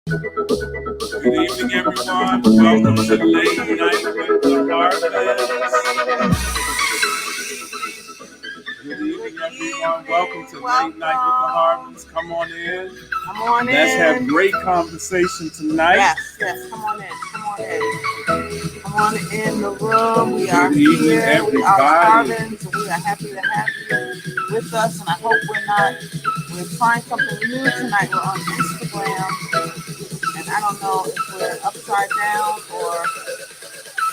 Good evening, everyone. Welcome to Late Night with the Harvin. Good evening, everyone. Welcome to Late Night with the Harvins. Come on in. Come on in. Let's have great conversation tonight. Yes. Come on in. Come on in the room. We are Good evening, here. everybody. We are the Harvins. We are happy to have you with us. And I hope we're trying something new tonight. We're on Instagram. And I don't know if we're upside down or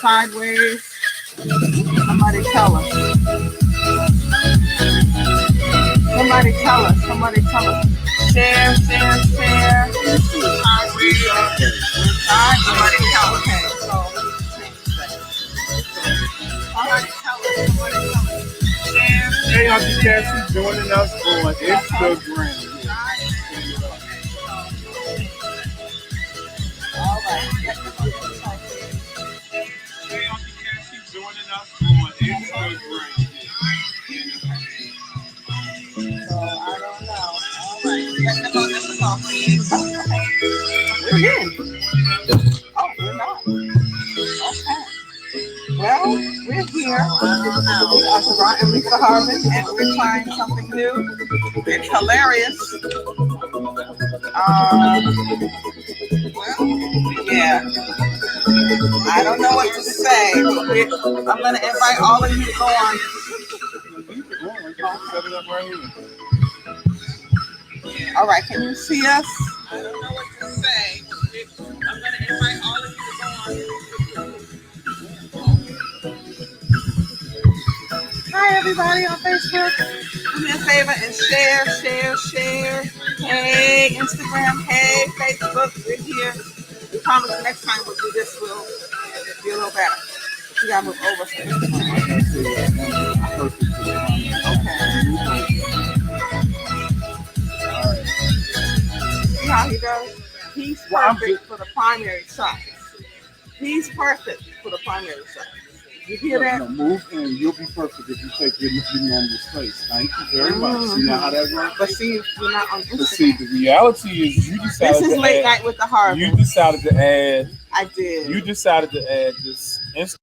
sideways. Somebody tell us. Somebody tell us. Share. Somebody tell us. Okay, so somebody tell us. Hey, Auntie Cassie joining us on Instagram. All right. Hey, Auntie Cassie joining us on Instagram. So I don't know. All right. Let them know this is all please. We're in. Oh, we're not. Okay. Well, we're here. We are Sarah and Lisa Harvin, and we're trying something new. It's hilarious. Well, yeah. I don't know what to say. I'm going to invite all of you to go on. All right, can you see us? I don't know what to say. I'm going to invite all of you to go on. Hi, everybody on Facebook. Do me a favor and share. Hey, Instagram. Hey, Facebook. We're here. We promise the next time we'll do this, we'll be a little better. We got to move over. Okay. See how he does? He's perfect for the primary size. He's perfect for the primary size. You hear that? No, move and you'll be perfect if you take your normal space. Thank you very much. See now how that works? But see, you're not on Instagram. But see, the reality is you decided this is Late Night with the Harvin. You decided to add. I did. You decided to add this Instagram.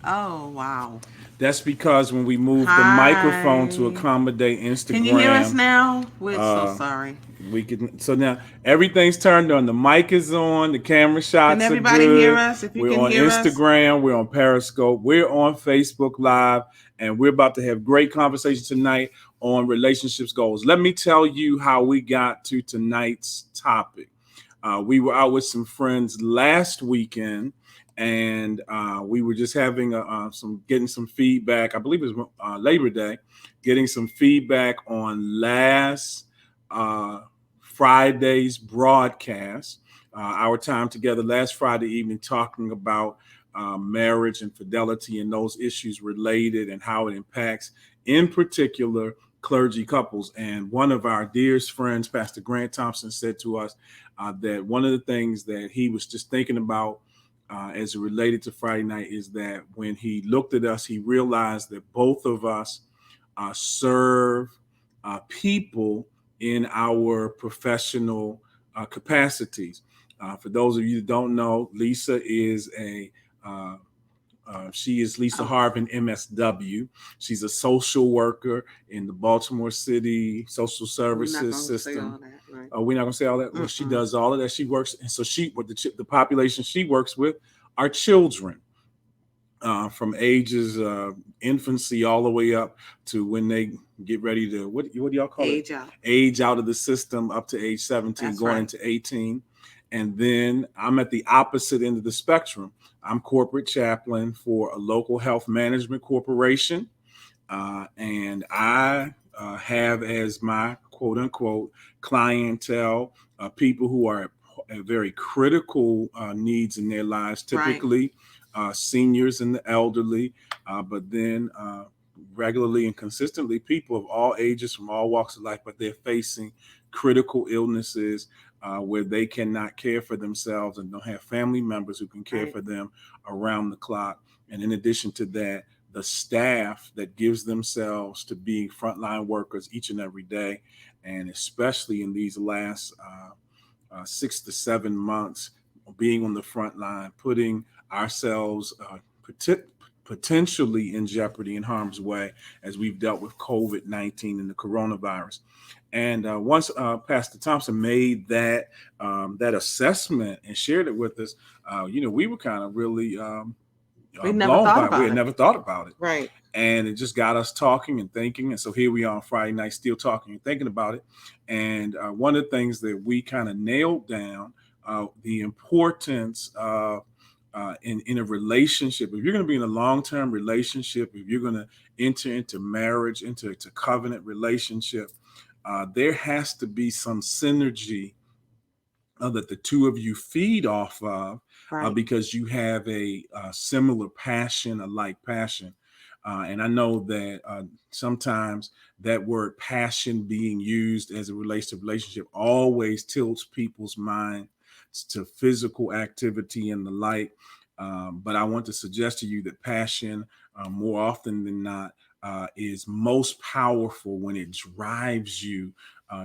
Oh, wow. That's because when we moved the microphone to accommodate Instagram. Can you hear us now? We're so sorry. We can. So now everything's turned on. The mic is on. The camera shots are good. Can everybody hear us? If you we're can on hear Instagram. us. We're on Periscope. We're on Facebook Live, and we're about to have great conversation tonight on relationships goals. Let me tell you how we got to tonight's topic. We were out with some friends last weekend, and we were just having getting some feedback. I believe it was Labor Day, getting some feedback on last Friday's broadcast. our time together last Friday evening talking about marriage and fidelity and those issues related and how it impacts, in particular, clergy couples. And one of our dearest friends, Pastor Grant Thompson, said to us that one of the things that he was just thinking about as it related to Friday night is that when he looked at us, he realized that both of us serve people in our professional capacities. For those of you that don't know, Lisa is uh, she is Lisa Harvin, MSW. She's a social worker in the Baltimore City social services system. Right? We're not going to say all that. Well, she does all of that. She works, and so what the population she works with are children from ages infancy all the way up to when they get ready to what do y'all call age it? Out. Age out of the system up to age 17, That's going right. into 18. And then I'm at the opposite end of the spectrum. I'm corporate chaplain for a local health management corporation. And I have as my quote unquote clientele people who are at very critical needs in their lives, typically seniors and the elderly, but then regularly and consistently people of all ages from all walks of life, but they're facing critical illnesses where they cannot care for themselves and don't have family members who can care for them around the clock. And in addition to that, the staff that gives themselves to being frontline workers each and every day, and especially in these last 6 to 7 months, being on the front line, putting ourselves potentially in jeopardy, in harm's way, as we've dealt with COVID-19 and the coronavirus. And once Pastor Thompson made that assessment and shared it with us, we were kind of really we never blown thought by it. about We had it. never thought about it. Right. And it just got us talking and thinking. And so here we are on Friday night, still talking and thinking about it. And one of the things that we kind of nailed down the importance of in a relationship. If you're going to be in a long-term relationship, if you're going to enter into marriage, into a covenant relationship, there has to be some synergy that the two of you feed off of because you have a similar passion, a like passion. And I know that sometimes that word passion being used as it relates to relationship always tilts people's mind to physical activity and the like. But I want to suggest to you that passion, more often than not, is most powerful when it drives you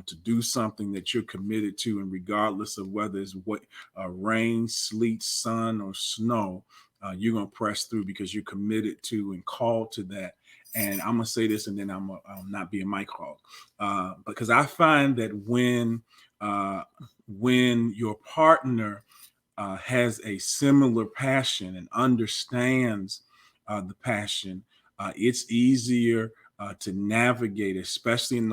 to do something that you're committed to, and regardless of whether it's rain, sleet, sun, or snow, you're gonna press through because you're committed to and called to that. And I'm gonna say this, and then I'll not be a mic hog, because I find that when your partner has a similar passion and understands the passion, it's easier to navigate, especially in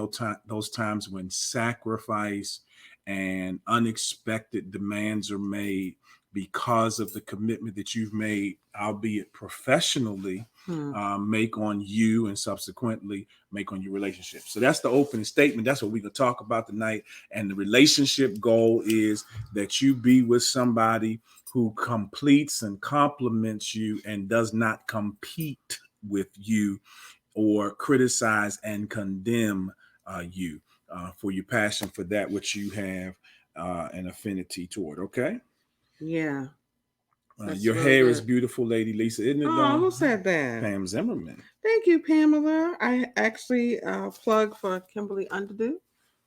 those times when sacrifice and unexpected demands are made because of the commitment that you've made, albeit professionally, make on you and subsequently make on your relationship. So that's the opening statement. That's what we're going to talk about tonight. And the relationship goal is that you be with somebody who completes and complements you and does not compete with you or criticize and condemn you for your passion for that which you have an affinity toward. Okay. Yeah. Your really hair good. is beautiful, Lady Lisa, isn't it? Oh, who said that? Pam Zimmerman. Thank you, Pamela. I actually plug for Kimberly Underdew,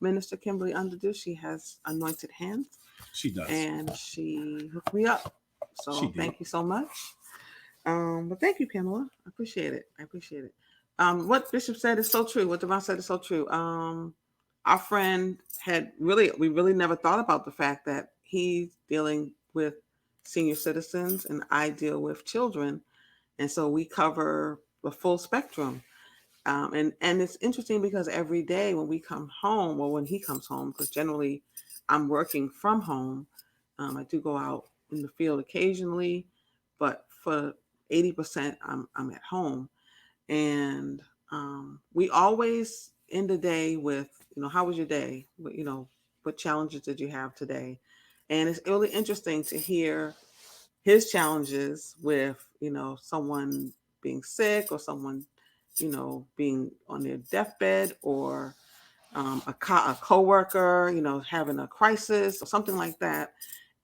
Minister Kimberly Underdew. She has anointed hands. She does. And she hooked me up. So thank you so much. But thank you, Pamela. I appreciate it. What Bishop said is so true. What Devon said is so true. Our friend we really never thought about the fact that he's dealing with senior citizens and I deal with children. And so we cover the full spectrum. And it's interesting because every day when we come home, or when he comes home, because generally I'm working from home. I do go out in the field occasionally, but for 80% I'm at home. And we always end the day with, how was your day? What challenges did you have today? And it's really interesting to hear his challenges with, someone being sick or someone, being on their deathbed, or a coworker, having a crisis or something like that.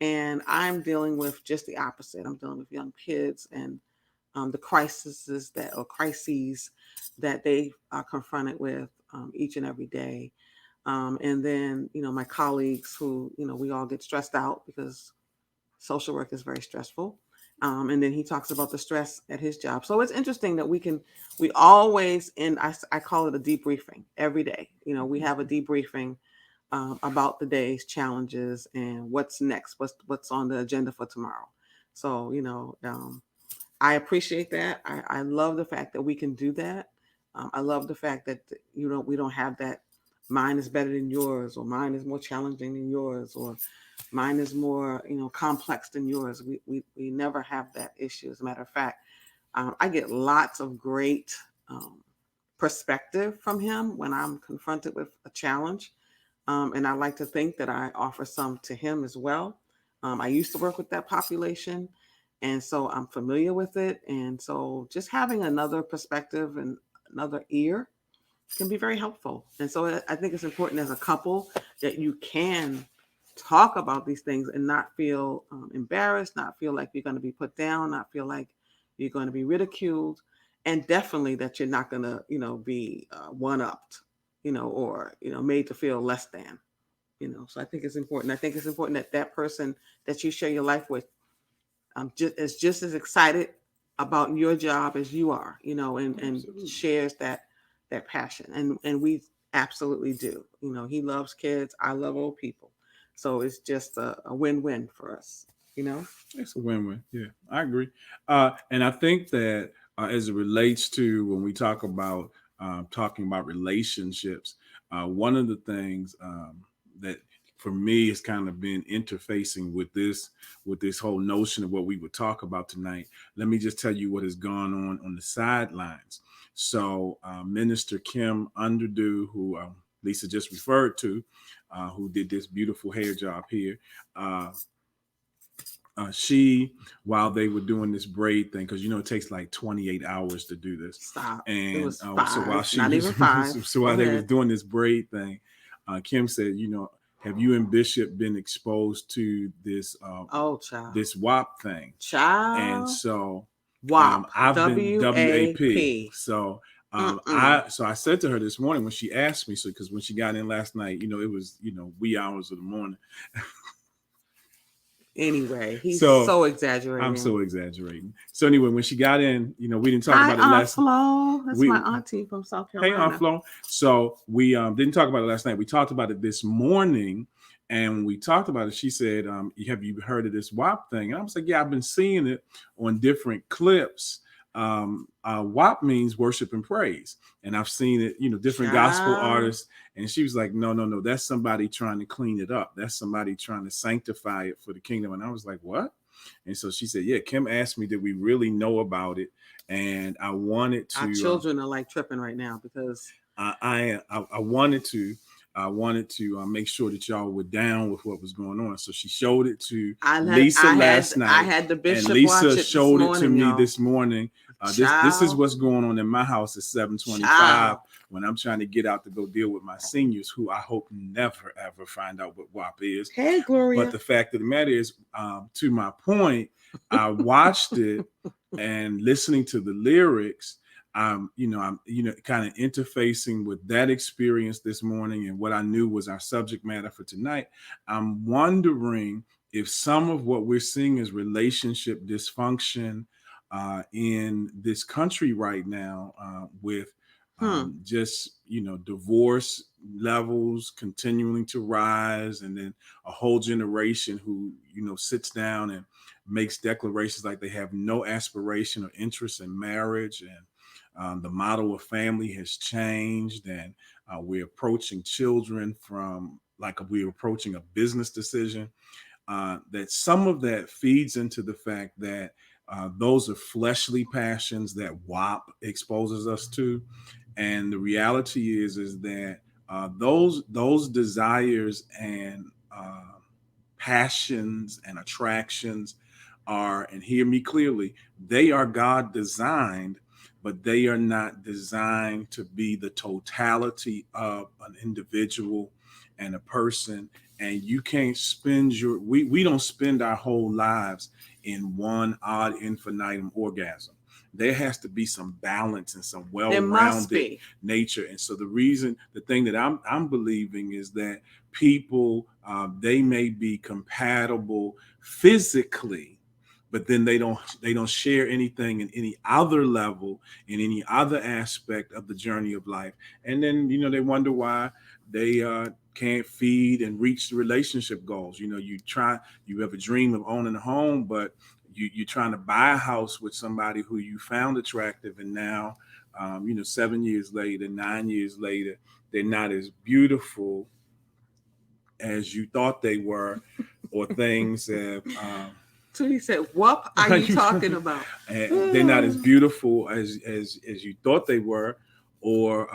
And I'm dealing with just the opposite. I'm dealing with young kids, and the crises that they are confronted with each and every day. And then, my colleagues who, we all get stressed out because social work is very stressful. And then he talks about the stress at his job. So it's interesting that we always, and I call it a debriefing every day. We have a debriefing about the day's challenges and what's next, what's on the agenda for tomorrow. So, I appreciate that. I love the fact that we can do that. I love the fact that we don't have that mine is better than yours, or mine is more challenging than yours, or mine is more complex than yours. We never have that issue. As a matter of fact, I get lots of great perspective from him when I'm confronted with a challenge, and I like to think that I offer some to him as well. I used to work with that population, and so I'm familiar with it. And so just having another perspective and another ear can be very helpful. And so I think it's important as a couple that you can talk about these things and not feel embarrassed, not feel like you're going to be put down, not feel like you're going to be ridiculed, and definitely that you're not going to, be one upped, or made to feel less than. So I think it's important. I think it's important that that person that you share your life with just as excited about your job as you are, and shares that passion. And we absolutely do. He loves kids. I love old people. So it's just a win-win for us, you know? It's a win-win. Yeah, I agree. And I think that as it relates to when we talking about relationships, one of the things that for me has kind of been interfacing with this whole notion of what we would talk about tonight. Let me just tell you what has gone on the sidelines. So Minister Kim Underdew, who Lisa just referred to, who did this beautiful hair job here. She, while they were doing this braid thing, because it takes like 28 hours to do this, Stop. It and was five, so while she not was even five. so Go while they was ahead. doing this braid thing, Kim said, have you and Bishop been exposed to Oh, child. this WAP thing? And Child. so WAP. I've been WAP. WAP. So Mm-mm. I said to her this morning when she asked me, so because when she got in last night, it was wee hours of the morning. Anyway, he's So so I'm exaggerating. so exaggerating. So anyway, when she got in, we didn't talk Hi, about it Aunt last. Flo. That's my We auntie from South Hey, Aunt Carolina. Flo. So we didn't talk about it last night. We talked about it this morning, and when we talked about it, she said, "Have you heard of this WAP thing?" And I was like, "Yeah, I've been seeing it on different clips." WAP means worship and praise, and I've seen it, different gospel Child. artists. And she was like, "No, no, no, that's somebody trying to clean it up. That's somebody trying to sanctify it for the kingdom." And I was like, "What?" And so she said, "Yeah." Kim asked me, "Did we really know about it?" And I wanted Our to. children are like tripping right now because I wanted to make sure that y'all were down with what was going on. So she showed it to Lisa last I night, had the and bishop watch Lisa it this showed it to morning, me y'all. this morning. This is Child. what's going on in my house at 7:25 Child. when I'm trying to get out to go deal with my seniors, who I hope never ever find out what WAP is. Hey, But Gloria. the fact of the matter is, to my point, I watched it and listening to the lyrics. I'm kind of interfacing with that experience this morning and what I knew was our subject matter for tonight. I'm wondering if some of what we're seeing is relationship dysfunction in this country right now, with Hmm. just divorce levels continuing to rise, and then a whole generation who sits down and makes declarations like they have no aspiration or interest in marriage, and the model of family has changed, and we're approaching children from like we're approaching a business decision. That some of that feeds into the fact that those are fleshly passions that WAP exposes us to, and the reality is that those desires and passions and attractions are, and hear me clearly, they are God designed, but they are not designed to be the totality of an individual and a person. And you can't spend we don't spend our whole lives in one odd infinitum orgasm. There has to be some balance and some There must well-rounded be. nature. And so the thing that I'm believing is that people, they may be compatible physically, but then they don't share anything in any other level, in any other aspect of the journey of life. And then they wonder why they can't feed and reach the relationship goals. You have a dream of owning a home, but you're trying to buy a house with somebody who you found attractive, and now 7 years later, 9 years later, they're not as beautiful as you thought they were, or things have So he said, "What are you talking about?" they're not as beautiful as you thought they were, or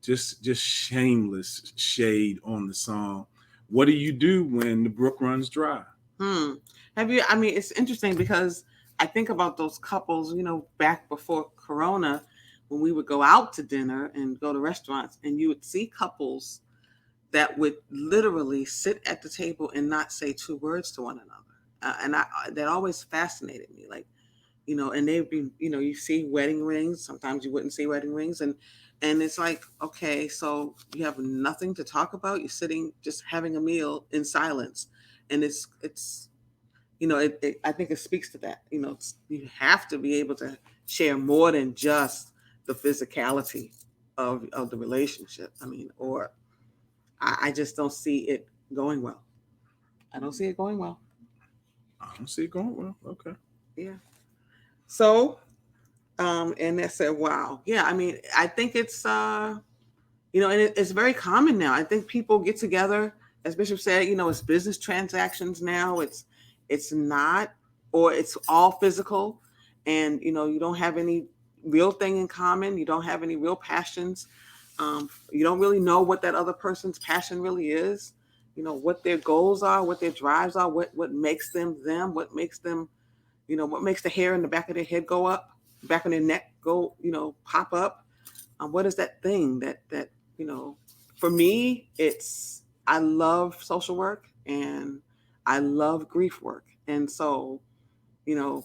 just shameless shade on the song. What do you do when the brook runs dry? Hmm. Have you? I mean, it's interesting because I think about those couples, back before Corona, when we would go out to dinner and go to restaurants, and you would see couples that would literally sit at the table and not say two words to one another. And that always fascinated me. Like, and they'd be, you see wedding rings. Sometimes you wouldn't see wedding rings. And it's like, okay, so you have nothing to talk about. You're sitting, just having a meal in silence. And I think it speaks to that. You have to be able to share more than just the physicality of the relationship. I mean, or I just don't see it going well. I don't see it going well. I don't see it going well. Okay. Yeah. So, and they said, wow. Yeah. I mean, I think it's, and it's very common now. I think people get together, as Bishop said, it's business transactions now. It's not, or it's all physical, and you don't have any real thing in common. You don't have any real passions. You don't really know what that other person's passion really is. What their goals are, what their drives are, what makes them, what makes them, what makes the hair in the back of their head go up, back of their neck go, pop up. What is that thing that you know for me, it's, I love social work, and I love grief work. And so, you know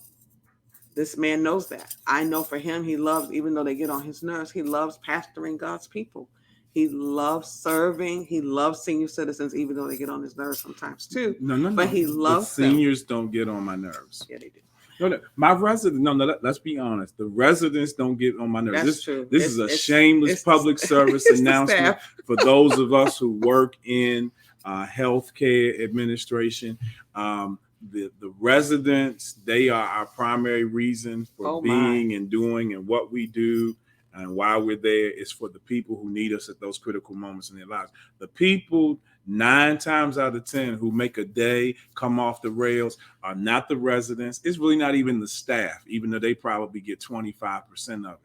this man knows that. I know for him, he loves, even though they get on his nerves, he loves pastoring God's people. He loves serving. He loves senior citizens, even though they get on his nerves sometimes too. No. But he loves seniors don't get on my nerves. Yeah, they do. No, my residents. No. Let's be honest. The residents don't get on my nerves. That's true. This is a shameless public service announcement for those of us who work in healthcare administration. The residents, they are our primary reason for being and doing and what we do, and why we're there is for the people who need us at those critical moments in their lives. The people 9 times out of 10 who make a day come off the rails are not the residents. It's really not even the staff, even though they probably get 25% of it.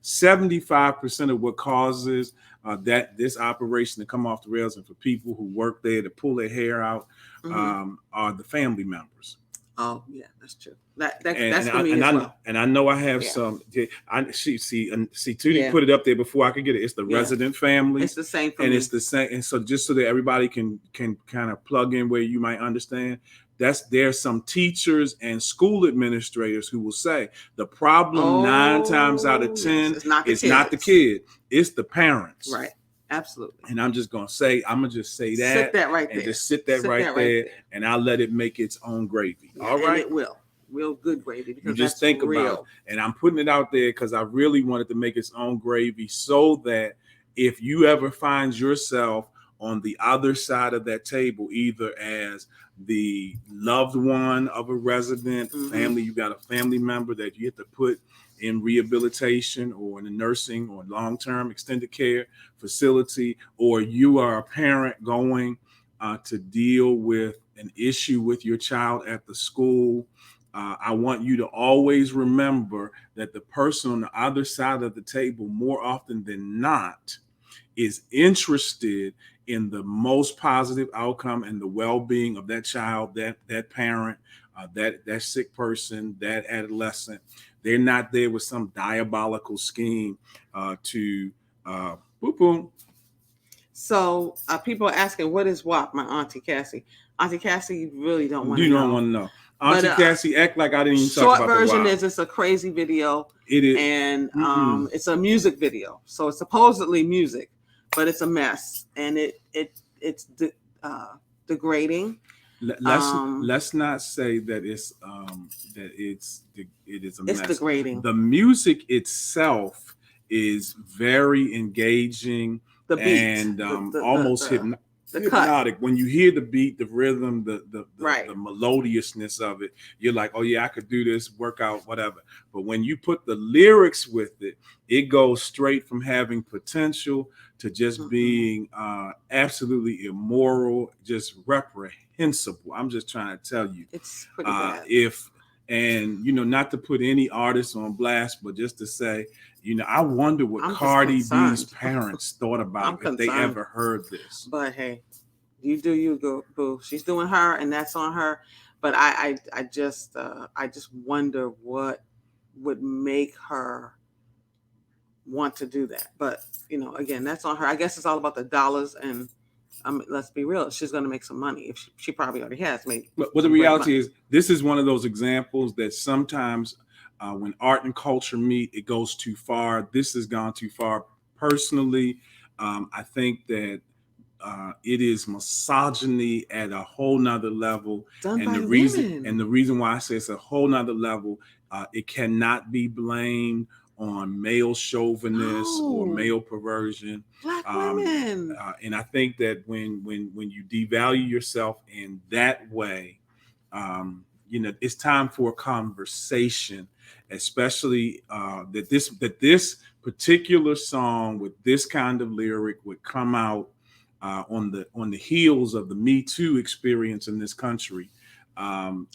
75% of what causes that this operation to come off the rails, and for people who work there to pull their hair out, are the family members. Oh yeah, that's true. That's for me as well. And I know I have some. I see. Tootie put it up there before I could get it. It's the resident family. It's the same for me. And it's the same. And so just so that everybody can kind of plug in where you might understand, there's some teachers and school administrators who will say the problem 9 times out of 10 is not the kid, it's the parents. Right. Absolutely. And I'm just gonna say that. Sit that right and there. Just sit that right there, and I'll let it make its own gravy. Yeah, all right. And it will. Real good gravy. Because you just think real. about it. And I'm putting it out there because I really wanted to make its own gravy, so that if you ever find yourself on the other side of that table, either as the loved one of a resident family, you got a family member that you have to put in rehabilitation or in a nursing or long-term extended care facility, or you are a parent going to deal with an issue with your child at the school, I want you to always remember that the person on the other side of the table, more often than not, is interested in the most positive outcome and the well-being of that child, that parent, that sick person, that adolescent. They're not there with some diabolical scheme to boom boom. So people are asking, what is WAP, my Auntie Cassie? Auntie Cassie, you really don't want to You don't know. want to know. But Auntie Cassie, act like I didn't even talk short about the version WAP. is it's a crazy video, It is. and it's a music video. So it's supposedly music, but it's a mess, and it's degrading. Let's not say that it is a It's mess. degrading. The music itself is very engaging The beat and the almost hypnotic. When you hear the beat, the rhythm, the melodiousness of it, you're like, oh yeah, I could do this, work out, whatever. But when you put the lyrics with it, it goes straight from having potential to just being absolutely immoral, just reprehensible. I'm just trying to tell you, it's pretty bad. And not to put any artists on blast, but just to say, I wonder what Cardi B's parents thought about if they ever heard this. But hey, you do you, go boo. She's doing her, and that's on her. But I just wonder what would make her want to do that. But again, that's on her. I guess it's all about the dollars, and let's be real, she's going to make some money. If she probably already has made. But the reality is, this is one of those examples that sometimes when art and culture meet, it goes too far. This has gone too far. Personally, I think that it is misogyny at a whole nother level. And the reason why I say it's a whole nother level, it cannot be blamed on male chauvinists or male perversion. Black women. And I think that when you devalue yourself in that way, it's time for a conversation, especially that this particular song with this kind of lyric would come out on the heels of the Me Too experience in this country.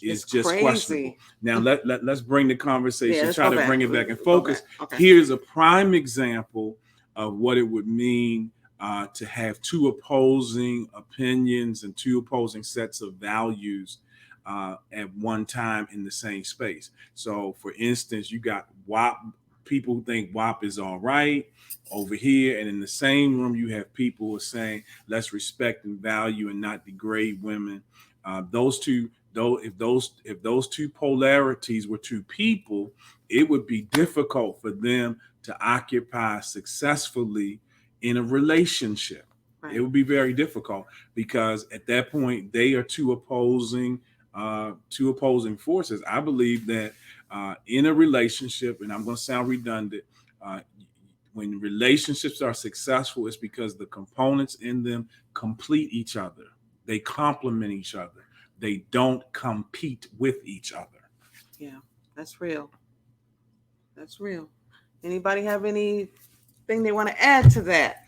Is just crazy. Questionable. Now let's bring the conversation, try to bring it back and focus. Okay. Here's a prime example of what it would mean to have two opposing opinions and two opposing sets of values at one time in the same space. So, for instance, you got WAP. People who think WAP is all right over here, and in the same room, you have people who are saying, let's respect and value and not degrade women. Those two. Though if those two polarities were two people, it would be difficult for them to occupy successfully in a relationship. Right. It would be very difficult because at that point they are two opposing forces. I believe that in a relationship, and I'm going to sound redundant, when relationships are successful, it's because the components in them complete each other. They complement each other. They don't compete with each other. Yeah, that's real. That's real. Anybody have anything they want to add to that?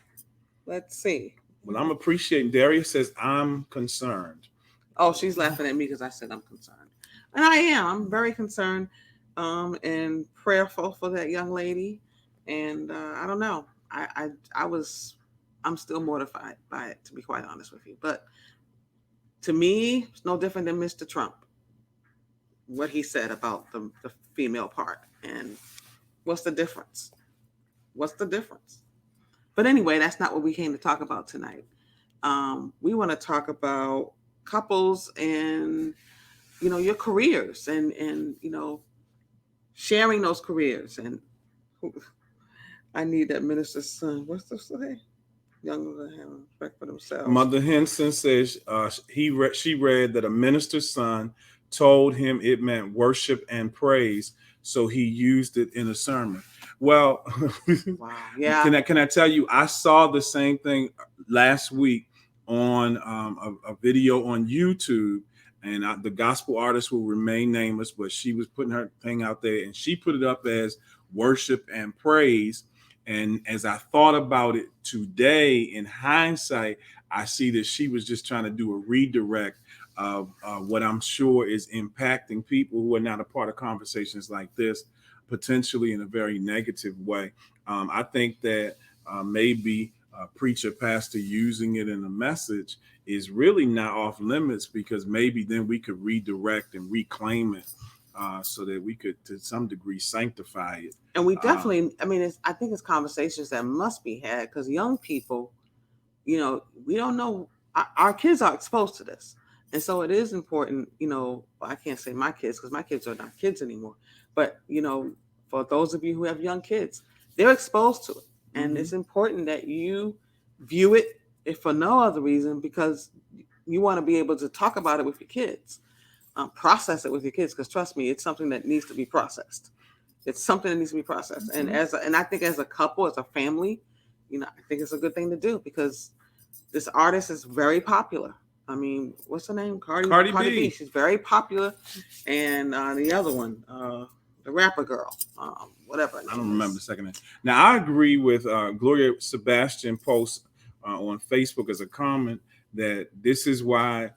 Let's see. Well, I'm appreciating. Darius says, I'm concerned. Oh, she's laughing at me because I said I'm concerned. And I am. I'm very concerned and prayerful for that young lady. And I don't know. I'm still mortified by it, to be quite honest with you. But to me, it's no different than Mr. Trump, what he said about the female part. And what's the difference? What's the difference? But anyway, that's not what we came to talk about tonight. We want to talk about couples and, your careers and sharing those careers. And I need that minister's son. What's the say? Younger than having respect for themselves. Mother Henson says she read that a minister's son told him it meant worship and praise, so he used it in a sermon. Well, wow. Yeah. Can I tell you? I saw the same thing last week on a video on YouTube, and the gospel artist will remain nameless, but she was putting her thing out there, and she put it up as worship and praise. And as I thought about it today, in hindsight, I see that she was just trying to do a redirect of what I'm sure is impacting people who are not a part of conversations like this, potentially in a very negative way. I think that maybe preacher, pastor using it in a message is really not off limits, because maybe then we could redirect and reclaim it, so that we could, to some degree, sanctify it. And we definitely, I mean, I think it's conversations that must be had, because young people, we don't know, our kids are exposed to this. And so it is important, I can't say my kids, because my kids are not kids anymore. But, for those of you who have young kids, they're exposed to it. And it's important that you view it, if for no other reason, because you want to be able to talk about it with your kids, process it with your kids. Because trust me, it's something that needs to be processed. It's something that needs to be processed. And and I think as a couple, as a family, I think it's a good thing to do, because this artist is very popular. I mean, what's her name? Cardi B. She's very popular. And the other one, the rapper girl, whatever. I don't remember the second name. Now, I agree with Gloria Sebastian post on Facebook as a comment that this is why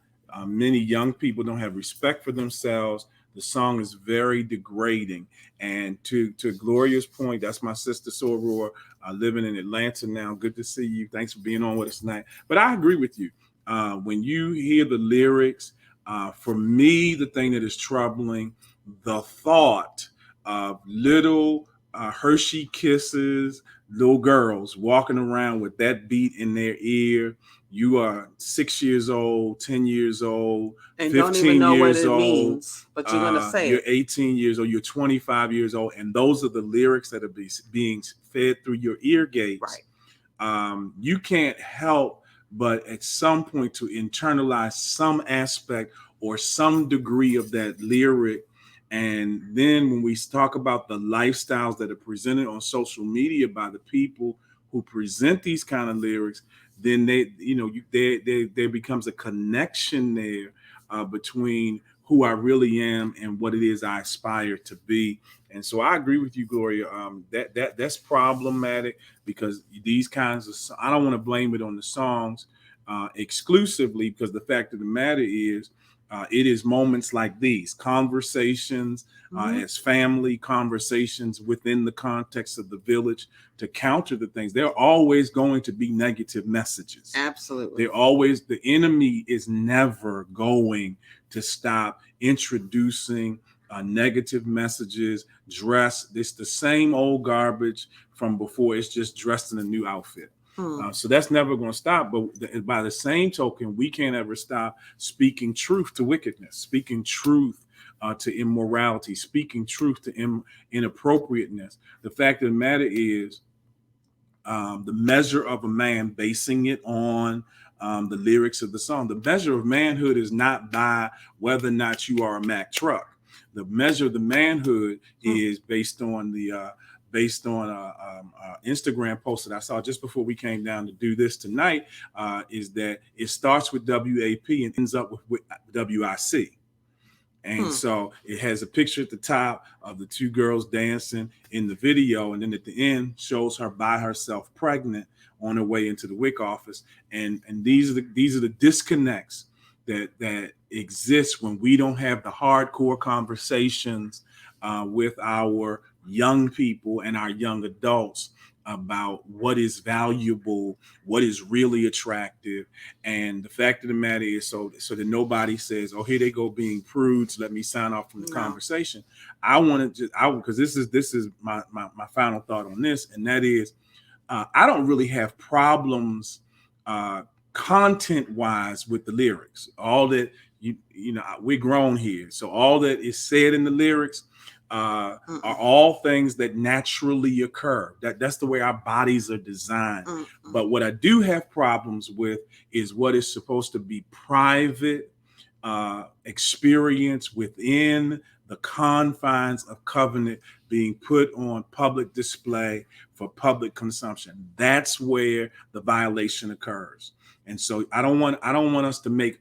many young people don't have respect for themselves. The song is very degrading. And to Gloria's point, that's my sister Soror, living in Atlanta now. Good to see you. Thanks for being on with us tonight. But I agree with you. When you hear the lyrics, for me, the thing that is troubling, the thought of little Hershey Kisses, little girls walking around with that beat in their ear. You are 6 years old, 10 years old, and 15 don't even know years what it old, means, but you're going to say you're 18 years old, you're 25 years old, and those are the lyrics that are being fed through your ear gates. Right. You can't help but at some point to internalize some aspect or some degree of that lyric. And then when we talk about the lifestyles that are presented on social media by the people who present these kind of lyrics, then there becomes a connection there between who I really am and what it is I aspire to be. And so I agree with you, Gloria. That's problematic, because these kinds of, I don't want to blame it on the songs exclusively, because the fact of the matter is, it is moments like these conversations as family conversations within the context of the village to counter the things. There are always going to be negative messages. Absolutely. The enemy is never going to stop introducing negative messages. It's the same old garbage from before. It's just dressed in a new outfit. So that's never going to stop. But by the same token, we can't ever stop speaking truth to wickedness, speaking truth to immorality, speaking truth to inappropriateness. The fact of the matter is, the measure of a man, basing it on the lyrics of the song. The measure of manhood is not by whether or not you are a Mack truck. The measure of the manhood is based on Instagram post that I saw just before we came down to do this tonight, is that it starts with WAP and ends up with WIC. And so it has a picture at the top of the two girls dancing in the video. And then at the end shows her by herself pregnant on her way into the WIC office. And these are the disconnects that exist when we don't have the hardcore conversations with our young people and our young adults about what is valuable, what is really attractive. And the fact of the matter is, so that nobody says, oh, here they go being prudes, let me sign off from the conversation. I want to just, because this is my final thought on this, and that is, I don't really have problems content wise with the lyrics. All that we're grown here, so all that is said in the lyrics are all things that naturally occur. That's the way our bodies are designed. But what I do have problems with is what is supposed to be private experience within the confines of covenant being put on public display for public consumption. That's where the violation occurs. And so I don't want us to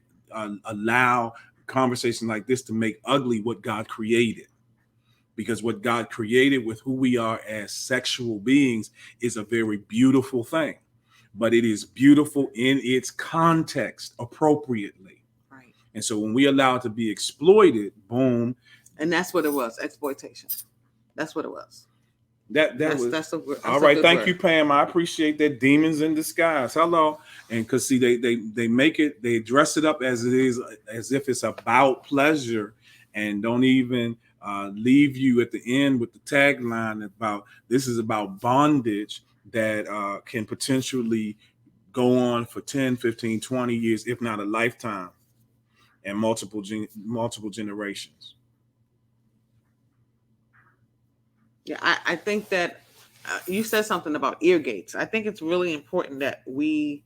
allow conversations like this to make ugly what God created. Because what God created with who we are as sexual beings is a very beautiful thing, but it is beautiful in its context appropriately. Right. And so when we allow it to be exploited, boom. And that's what it was, exploitation. That's what it was. That was all that's a right. good Thank word. you, Pam. I appreciate that. Demons in disguise. Hello. And because see, they make it, they dress it up as it is, as if it's about pleasure, and don't even leave you at the end with the tagline about this is about bondage that can potentially go on for 10, 15, 20 years, if not a lifetime, and multiple generations. Yeah, I think that you said something about ear gates. I think it's really important that we,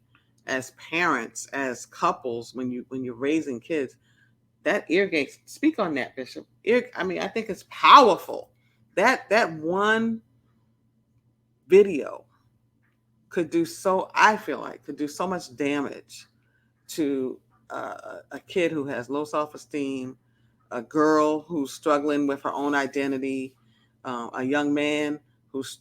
as parents, as couples, when you're raising kids, that ear gates. Speak on that, Bishop. I mean, I think it's powerful. That one video could do so. I feel like could do so much damage to a kid who has low self esteem, a girl who's struggling with her own identity, a young man who's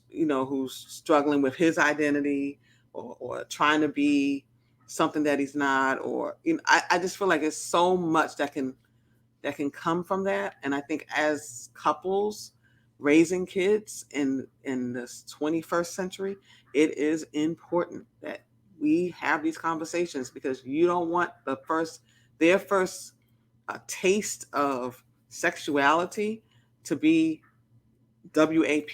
struggling with his identity, or trying to be something that he's not, or I just feel like it's so much that can come from that. And I think as couples raising kids in this 21st century, it is important that we have these conversations, because you don't want their first taste of sexuality to be WAP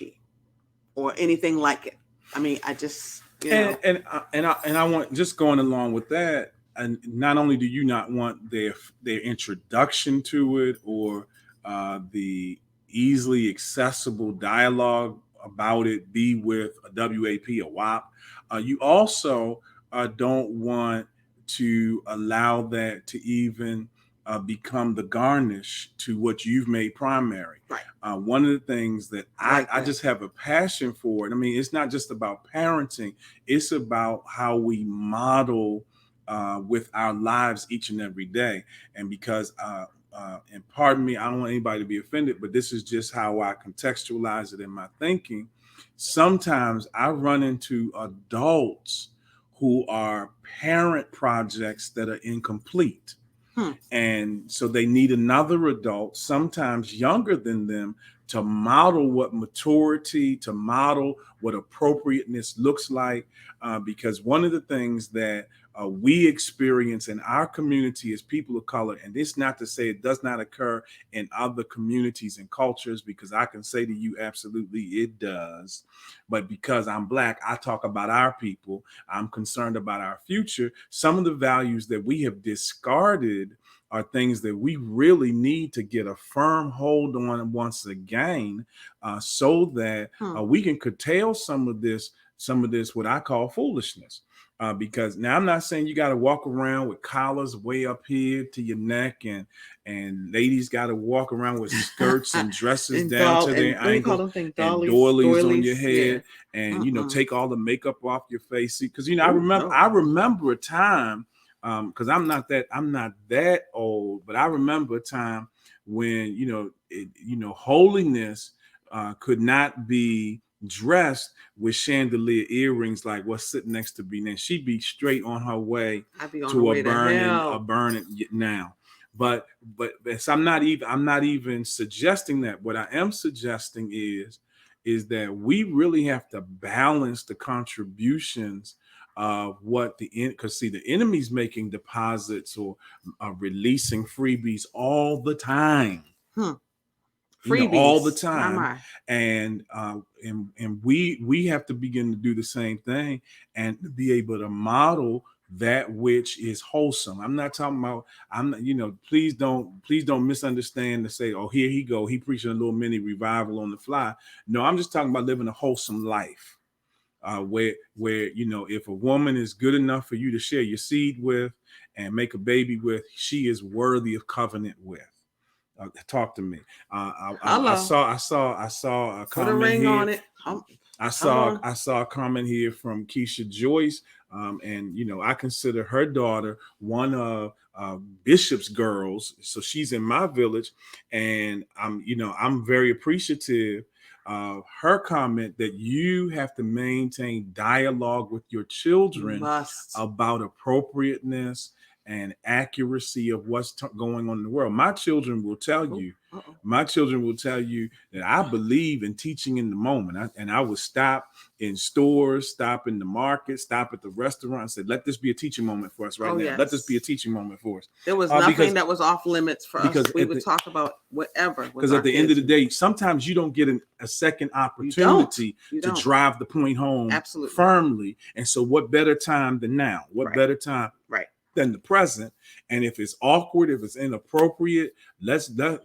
or anything like it. I mean, I just, And I want, just going along with that, and not only do you not want their introduction to it, or the easily accessible dialogue about it be with a WAP or WAP, you also don't want to allow that to even become the garnish to what you've made primary. right, One of the things that right, I just have a passion for it. I mean, it's not just about parenting, it's about how we model with our lives each and every day. And because, and pardon me, I don't want anybody to be offended, but this is just how I contextualize it in my thinking. Sometimes I run into adults who are parent projects that are incomplete. hmm. And so they need another adult, sometimes younger than them, to model what maturity, to model what appropriateness looks like. Because one of the things that we experience in our community as people of color, and it's not to say it does not occur in other communities and cultures, because I can say to you, absolutely it does. But because I'm Black, I talk about our people. I'm concerned about our future. Some of the values that we have discarded are things that we really need to get a firm hold on once again, so that we can curtail some of this what I call foolishness. Because now I'm not saying you got to walk around with collars way up here to your neck, and ladies got to walk around with skirts and dresses down to And their what do you call ankles, them things? and Doilies, doilies on your doilies. Yeah. head, and take all the makeup off your face. Because I Oh remember no. I remember a time, because I'm not that old, but I remember a time when holiness could not be dressed with chandelier earrings like what's sitting next to me now. She'd be straight on her way I'd be on the to a way to burning hell. now. But so I'm not even suggesting that. What I am suggesting is that we really have to balance the contributions of what because see, the enemy's making deposits or releasing freebies all the time, Hmm. all the Freebies. My time. my. And we have to begin to do the same thing, and be able to model that which is wholesome. I'm not talking about, I'm not, please don't misunderstand to say, oh, here he go, he preaching a little mini revival on the fly. No, I'm just talking about living a wholesome life, where if a woman is good enough for you to share your seed with and make a baby with, she is worthy of covenant with. Talk to me. I Hello. saw a Put a comment ring here. on it. Come I on. saw a comment here from Keisha Joyce, and I consider her daughter one of Bishop's girls, so she's in my village, and I'm very appreciative of her comment that you have to maintain dialogue with your children Must. about appropriateness and accuracy of what's going on in the world. My children will tell Oh, you, uh-oh. my children will tell you that I believe in teaching in the moment. And I would stop in stores, stop in the market, stop at the restaurant, and say, let this be a teaching moment for us right Oh, now. Let this be a yes. teaching moment for us. There was Because nothing that was off limits for us. because We at would the talk about whatever with because our at the end of kids. the day, sometimes you don't get a second You don't. opportunity You to don't. drive the point home Absolutely. firmly. And so, what better time than now? What Right. better time Right. than the present? And if it's awkward, if it's inappropriate,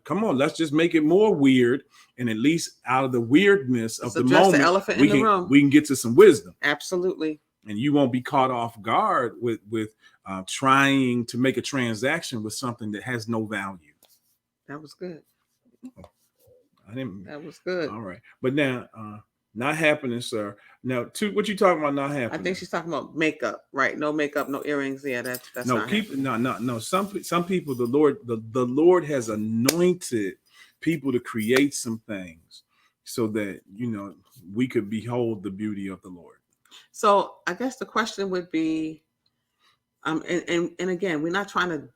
come on, let's just make it more weird. And at least out of the weirdness Let's of the address the moment, elephant in the room. we can get to some wisdom. Absolutely. And you won't be caught off guard with trying to make a transaction with something that has no value. That was good. I didn't. That was good. All right, but now, not happening, sir. Now, what you talking about? Not I happening? think she's talking about makeup, right? No makeup, no earrings. Yeah, that's no. not happening. No. Some people, the Lord has anointed people to create some things so that we could behold the beauty of the Lord. So I guess the question would be, and again, we're not trying to.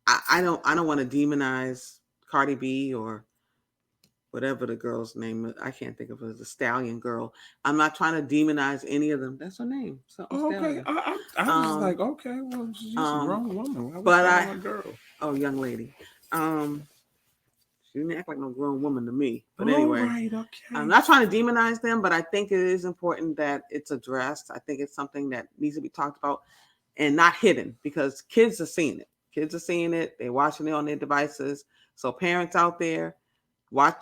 I don't want to demonize Cardi B or whatever the girl's name is. I can't think of it as a Stallion girl. I'm not trying to demonize any of them. That's her name. Oh, okay. I was like, okay, well, she's a grown woman. Why but I a girl? Oh, young lady. She didn't act like no grown woman to me. But All anyway, right, okay. I'm not trying to demonize them, but I think it is important that it's addressed. I think it's something that needs to be talked about and not hidden, because kids are seeing it. Kids are seeing it. They're watching it on their devices. So parents out there,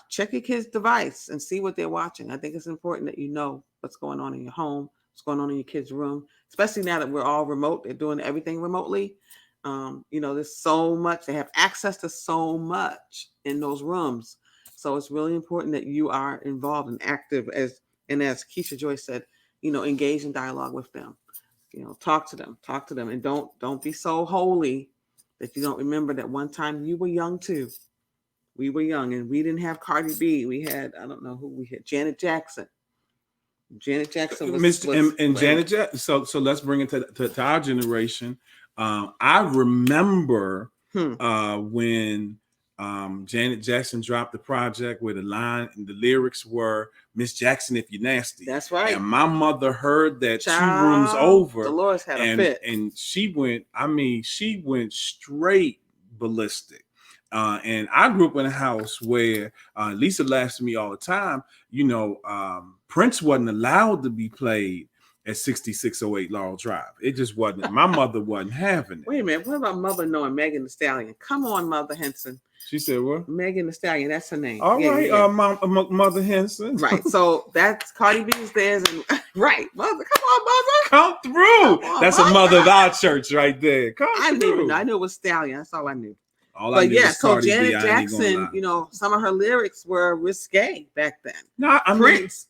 check your kid's device and see what they're watching. I think it's important that you know what's going on in your home, what's going on in your kid's room, especially now that we're all remote. They're doing everything remotely. There's so much. They have access to so much in those rooms. So it's really important that you are involved and active, as Keisha Joy said, engage in dialogue with them. Talk to them, and don't be so holy that you don't remember that one time you were young too. We were young and we didn't have Cardi B. We had, I don't know who we had, Janet Jackson. Janet Jackson was Janet Jackson. So let's bring it to our generation. I remember when Janet Jackson dropped the project where the line and the lyrics were "Miss Jackson, if you're nasty." That's right. And my mother heard that 2 rooms over. Dolores had a fit, and she went. she went straight ballistic. And I grew up in a house where Lisa laughs at me all the time. Prince wasn't allowed to be played at 6608 Laurel Drive. It just wasn't. My mother wasn't having it. Wait a minute. What about Mother knowing Megan Thee Stallion? Come on, Mother Henson. She said what? Megan Thee Stallion. That's her name. All right, Mother Henson. Right. So that's Cardi B's theirs. And right. Mother, come on, Mother. Come through. Come on, that's Mother. A mother of our church right there. I didn't even know. I knew it was Stallion. That's all I knew. But yeah, so Janet Jackson, some of her lyrics were risque back then. No, Prince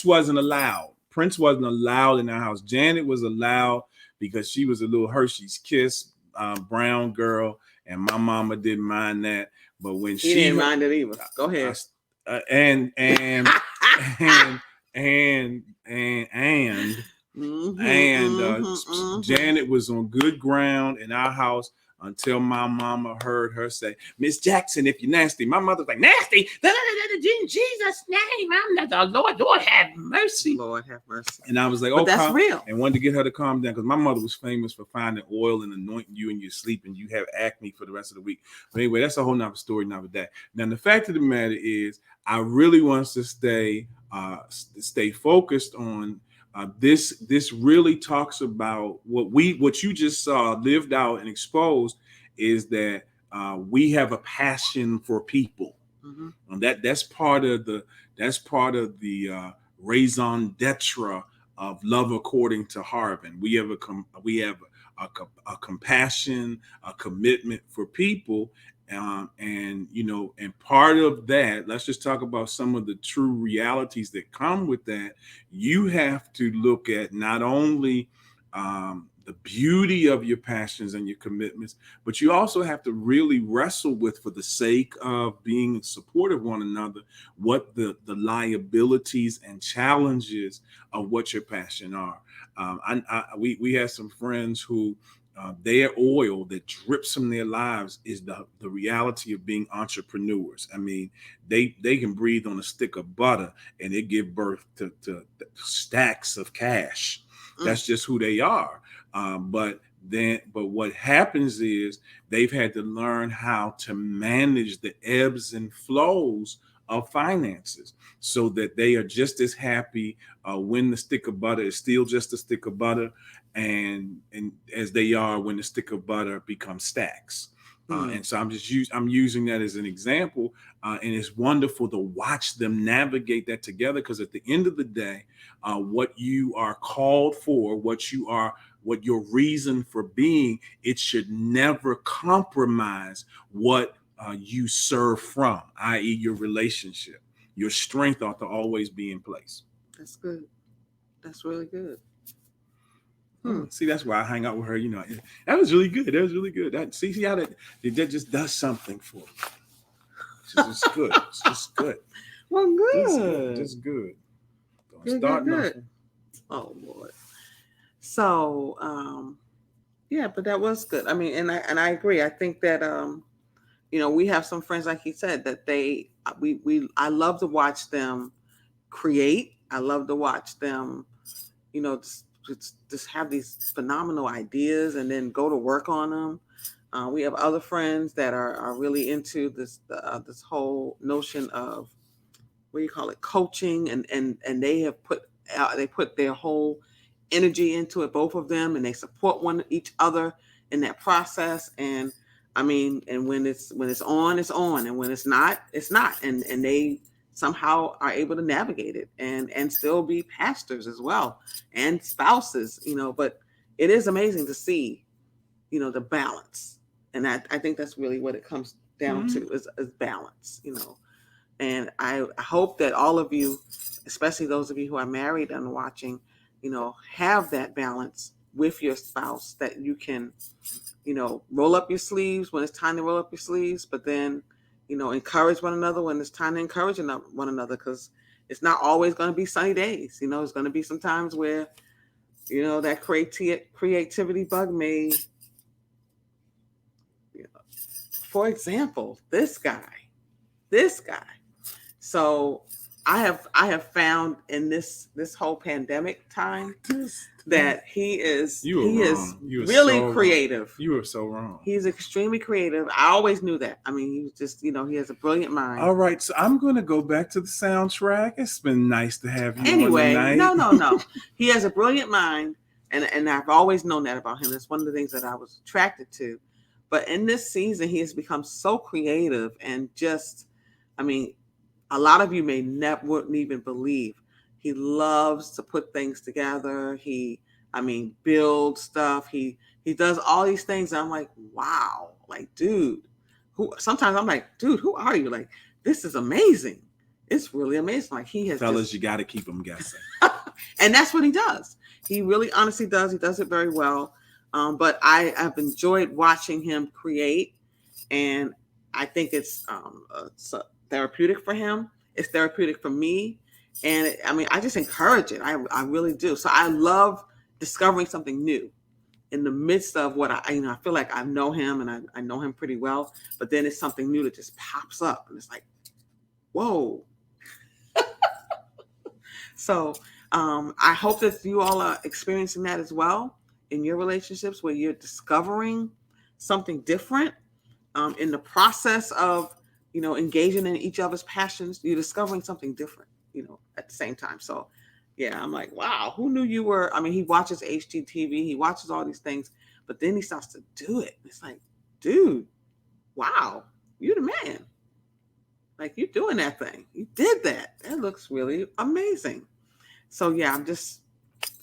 wasn't allowed. Prince wasn't allowed in our house. Janet was allowed because she was a little Hershey's Kiss brown girl, and my mama didn't mind that. But when she didn't mind it either. Go ahead. And Janet was on good ground in our house until my mama heard her say, "Miss Jackson, if you're nasty." My mother's like, "Nasty? In Jesus' name, I'm not the Lord. Lord have mercy. Lord have mercy." And I was like, "Oh, that's real." And wanted to get her to calm down because my mother was famous for finding oil and anointing you in your sleep, and you have acne for the rest of the week. But anyway, that's a whole nother story. Now with that. Now the fact of the matter is, I really want us to stay focused on. This really talks about what you just saw lived out and exposed is that we have a passion for people, and that's part of the raison d'etre of love according to Harvin. We have a compassion, a commitment for people. And part of that, let's just talk about some of the true realities that come with that. You have to look at not only the beauty of your passions and your commitments, but you also have to really wrestle with, for the sake of being in support of one another, what the liabilities and challenges of what your passion are. We have some friends who their oil that drips from their lives is the reality of being entrepreneurs. I mean, they can breathe on a stick of butter and it give birth to stacks of cash. That's just who they are. But what happens is they've had to learn how to manage the ebbs and flows of finances so that they are just as happy when the stick of butter is still just a stick of butter, and as they are when the stick of butter becomes stacks. And so I'm using that as an example, and it's wonderful to watch them navigate that together, because at the end of the day, what you are called for, what your reason for being, it should never compromise what you serve from, i.e., your relationship. Your strength ought to always be in place. That's good. That's really good. See, that's why I hang out with her. That was really good. That was really good. See how that just does something for me. It's just good. It's just good. Well, good. Just good. Good. Oh Lord. So, yeah, but that was good. I mean, and I agree. I think that we have some friends, like he said, that I love to watch them create. I love to watch them, just have these phenomenal ideas and then go to work on them. We have other friends that are really into this whole notion of, what do you call it, coaching, and they have put their whole energy into it, both of them, and they support each other in that process. And I mean, and when it's on, it's on, and when it's not, it's not. And they somehow are able to navigate it and still be pastors as well, and spouses, but it is amazing to see, the balance. And I think that's really what it comes down to is balance, and I hope that all of you, especially those of you who are married and watching, have that balance with your spouse, that you can, roll up your sleeves when it's time to roll up your sleeves, but then, encourage one another when it's time to encourage one another, because it's not always going to be sunny days. It's going to be some times where, that creativity bug may, for example, this guy. So I have found in this whole pandemic time that he is really creative. You were so wrong. He's extremely creative. I always knew that. I mean, he's just, he has a brilliant mind. All right, so I'm going to go back to the soundtrack. It's been nice to have you anyway, on tonight. No. He has a brilliant mind, and I've always known that about him. It's one of the things that I was attracted to. But in this season, he has become so creative and just, I mean, a lot of you wouldn't even believe. He loves to put things together. He builds stuff. He does all these things. And I'm like, wow, like, dude, sometimes I'm like, dude, who are you? Like, this is amazing. It's really amazing. Like, he has fellas, you got to keep him guessing. And that's what he does. He really honestly does. He does it very well. But I have enjoyed watching him create, and I think it's therapeutic for him. It's therapeutic for me. And I just encourage it. I really do. So I love discovering something new in the midst of what I feel like I know him, and I know him pretty well, but then it's something new that just pops up, and it's like, whoa. So I hope that you all are experiencing that as well in your relationships, where you're discovering something different in the process of, engaging in each other's passions. You're discovering something different, at the same time. So yeah, I'm like, wow, who knew you were? He watches HGTV, he watches all these things, but then he starts to do it. It's like, dude, wow, you're the man. Like, you're doing that thing. You did that. That looks really amazing. So yeah,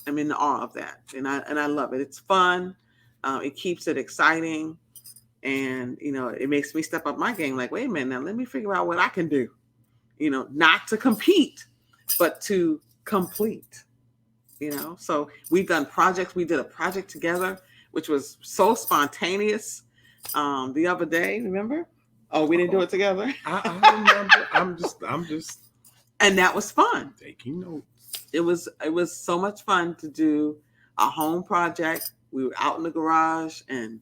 I'm in awe of that. And I love it. It's fun. It keeps it exciting. And, it makes me step up my game. Like, wait a minute, now let me figure out what I can do. Not to compete, but to complete. So we've done projects. We did a project together, which was so spontaneous the other day. Remember? Oh, we didn't do it together. I remember. I'm just. And that was fun. Taking notes. It was so much fun to do a home project we were out in the garage, and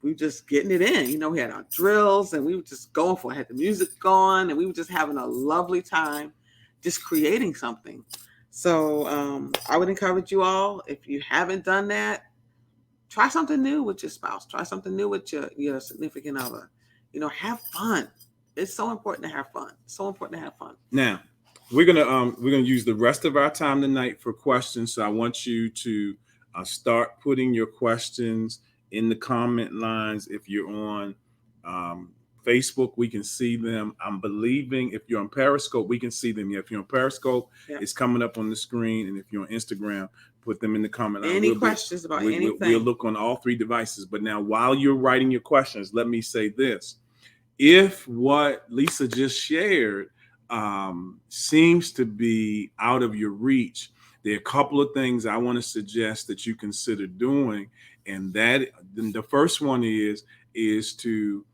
we were just getting it in. We had our drills, and we were just going for it. Had the music going, and we were just having a lovely time, just creating something. So I would encourage you all, if you haven't done that, try something new with your spouse. Try something new with your significant other. Have fun. It's so important to have fun. So important to have fun. Now, we're gonna use the rest of our time tonight for questions. So I want you to start putting your questions in the comment lines. If you're on Facebook, we can see them. I'm believing if you're on Periscope, we can see them. Yeah, if you're on Periscope, it's coming up on the screen, and if you're on Instagram, put them in the comment line. Any questions about anything? We'll look on all three devices. But now, while you're writing your questions, let me say this. If what Lisa just shared seems to be out of your reach, there are a couple of things I want to suggest that you consider doing. And the first one is to,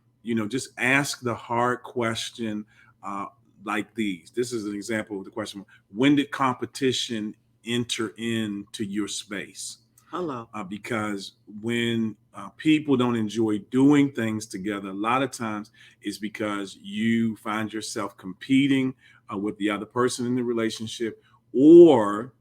just ask the hard question like these. This is an example of the question. When did competition enter into your space? Hello. Because when people don't enjoy doing things together, a lot of times it's because you find yourself competing with the other person in the relationship, or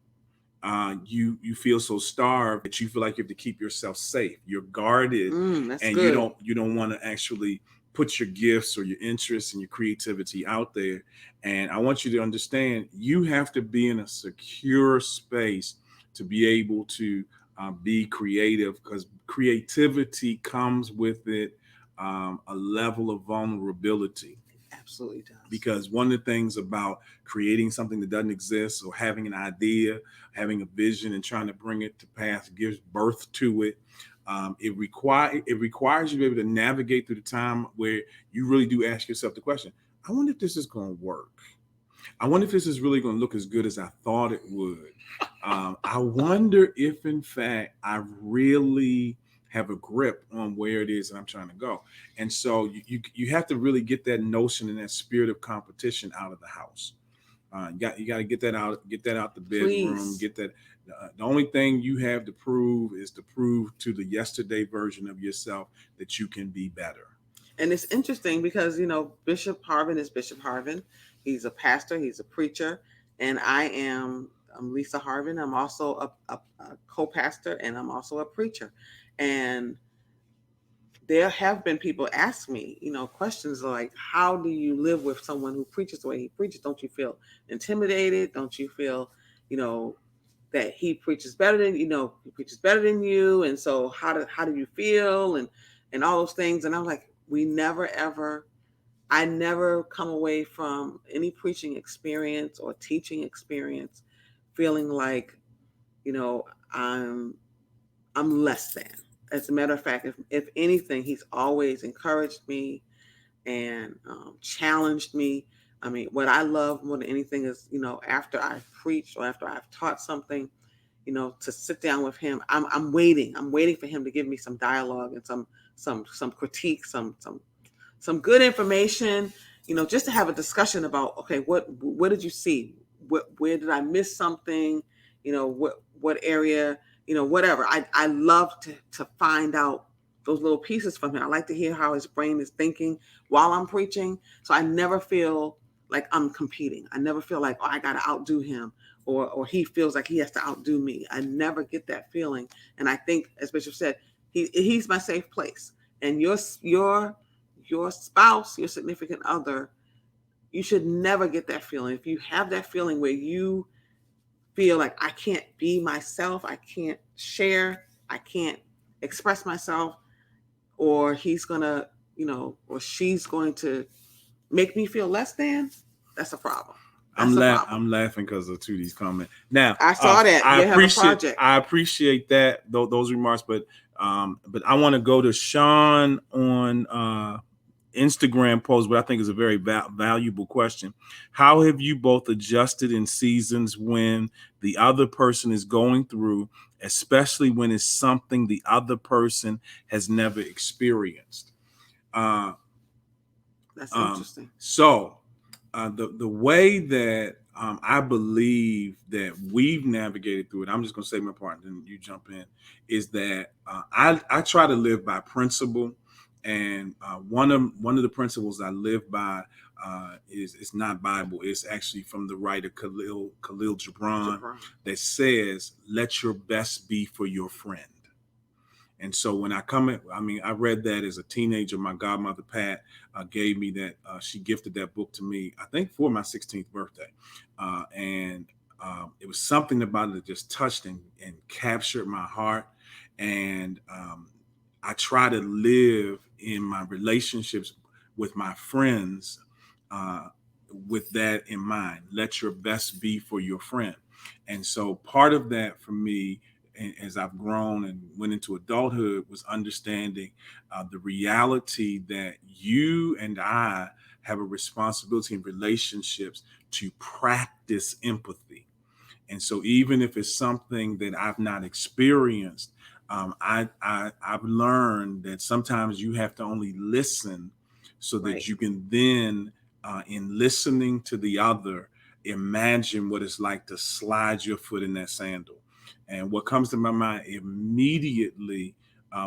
you feel so starved that you feel like you have to keep yourself safe. You're guarded, and good. you don't want to actually put your gifts or your interests and your creativity out there. And I want you to understand, you have to be in a secure space to be able to be creative, because creativity comes with it a level of vulnerability. It absolutely does. Because one of the things about creating something that doesn't exist, or having an idea, having a vision, and trying to bring it to pass, gives birth to it. It requires you to be able to navigate through the time where you really do ask yourself the question, I wonder if this is going to work. I wonder if this is really going to look as good as I thought it would. I wonder if, in fact, I really have a grip on where it is that I'm trying to go. And so you have to really get that notion and that spirit of competition out of the house. You got to get that out the bedroom. Please. Get that. The only thing you have to prove is to prove to the yesterday version of yourself that you can be better. And it's interesting because Bishop Harvin is Bishop Harvin. He's a pastor. He's a preacher, and I'm Lisa Harvin. I'm also a co-pastor, and I'm also a preacher. And there have been people ask me, questions like, how do you live with someone who preaches the way he preaches? Don't you feel intimidated? Don't you feel, that he preaches better than, he preaches better than you? And so how do you feel? And all those things. And I'm like, I never come away from any preaching experience or teaching experience feeling like, I'm less than. As a matter of fact, if anything, he's always encouraged me and challenged me. I mean, what I love more than anything is, after I've preached or after I've taught something, to sit down with him. I'm waiting. I'm waiting for him to give me some dialogue and some critique, some good information, just to have a discussion about, okay, what did you see? Where did I miss something? What area? Whatever. I love to find out those little pieces from him. I like to hear how his brain is thinking while I'm preaching. So I never feel like I'm competing. I never feel like, I got to outdo him, or he feels like he has to outdo me. I never get that feeling. And I think, as Bishop said, he's my safe place. And your spouse, your significant other, you should never get that feeling. If you have that feeling where you feel like I can't be myself, I can't share, I can't express myself, or he's gonna, or she's going to make me feel less than, that's a problem. I'm laughing because of Tootie's comment. Now I saw that I appreciate that those remarks, but I want to go to Sean on Instagram post, but I think is a very valuable question. How have you both adjusted in seasons when the other person is going through, especially when it's something the other person has never experienced? That's interesting. So the way that I believe that we've navigated through it. I'm just going to say my part, and then you jump in. Is that I try to live by principle, and one of the principles I live by is it's not Bible. It's actually from the writer Khalil Gibran that says, "Let your best be for your friend." And so when I come in, I mean, I read that as a teenager. My godmother, Pat, gave me that. She gifted that book to me, I think, for my 16th birthday. And it was something about it that just touched and captured my heart. And I try to live in my relationships with my friends with that in mind. Let your best be for your friend. And so part of that for me, as I've grown and went into adulthood, was understanding the reality that you and I have a responsibility in relationships to practice empathy. And so even if it's something that I've not experienced, I've learned that sometimes you have to only listen so that you can then, in listening to the other, imagine what it's like to slide your foot in that sandal. And what comes to my mind immediately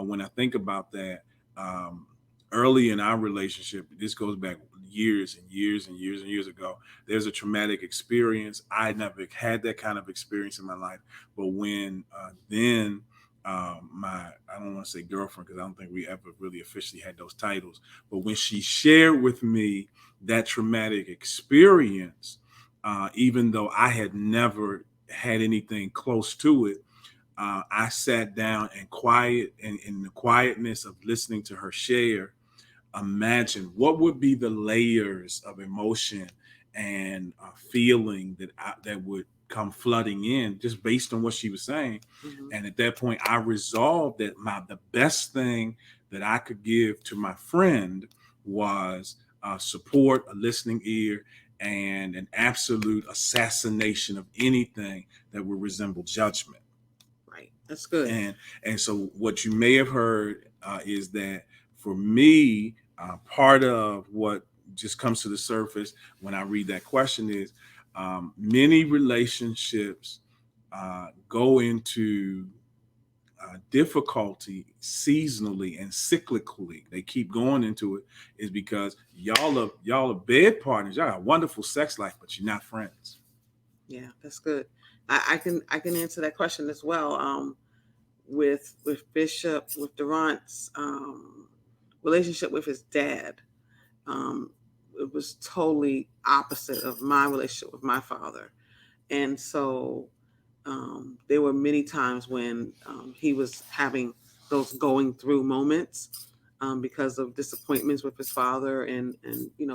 when I think about that, um, early in our relationship, this goes back years and years and years and years ago. There's a traumatic experience. I never had that kind of experience in my life. But when then my, I don't want to say girlfriend, because I don't think we ever really officially had those titles. But when she shared with me that traumatic experience, even though I had never had anything close to it, I sat down and in the quietness of listening to her share, imagine what would be the layers of emotion and feeling that would come flooding in just based on what she was saying. Mm-hmm. And at that point, I resolved that the best thing that I could give to my friend was support, a listening ear, and an absolute assassination of anything that would resemble judgment. Right. That's good. And so what you may have heard is that for me, part of what just comes to the surface when I read that question is many relationships go into difficulty seasonally and cyclically. They keep going into it is because y'all are bed partners. Y'all got a wonderful sex life, but you're not friends. Yeah, that's good. I can answer that question as well. With Bishop, with Durant's relationship with his dad, it was totally opposite of my relationship with my father, and so there were many times when he was having those going through moments because of disappointments with his father and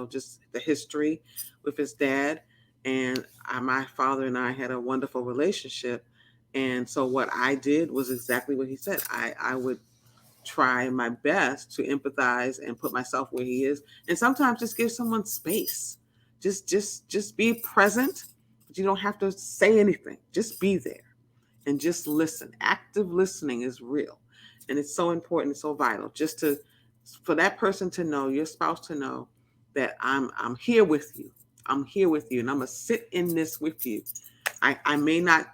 just the history with his dad. And my father and I had a wonderful relationship. And so what I did was exactly what he said. I would try my best to empathize and put myself where he is. And sometimes just give someone space. Just be present. But you don't have to say anything. Just be there and just listen. Active listening is real. And it's so important, so vital. Just for that person to know, your spouse to know that I'm here with you. I'm here with you, and I'm gonna sit in this with you. I may not,